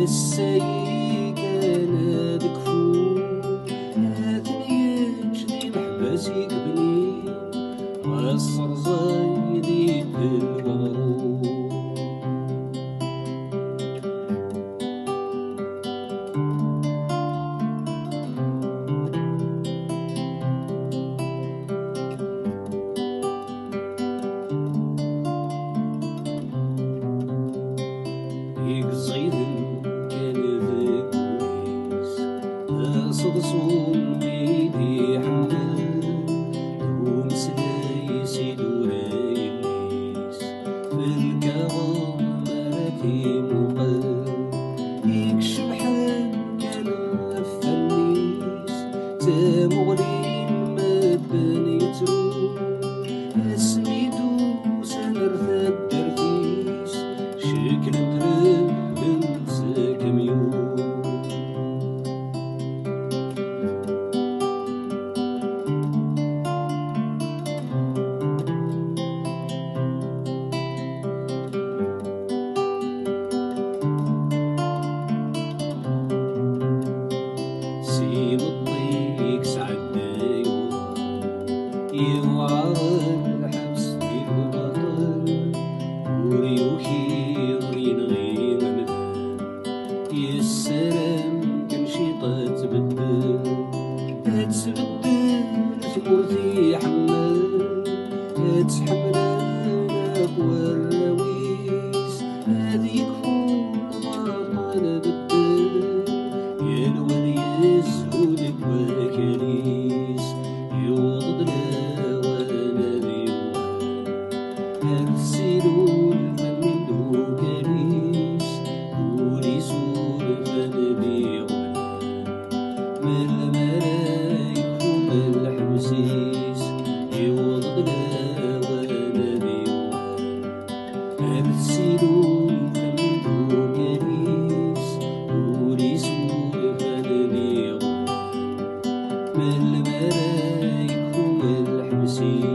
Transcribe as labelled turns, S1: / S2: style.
S1: السايق انا دكفو هاثني جدي محباسي قبلي غصر زايدي بالغرور صدصون بيدي حمل ومسلاي سيدو رايليس في الكرم مراتي مقل يكشف حال كان الفنيس تامغلي مدن يترو اسميتو سنرثى الدرفيس شكل درب انسى كميون يوعر الحبس بالبطل وريوكي وينغي ممدان يسلام كل شي تتبدل ثمورتي حمل تحمل اقوى الراويس هذيك فوق باطل بدل يا الولي يزهودك وكاليس يوضد السيلول فمن دوكاليس وليسول فنبي غلا من الملايك ومن الحمسيس يوضد ونبي غلا السيلول فمن دوكاليس وليسول فنبي غلا من الملايك ومن الحمسيس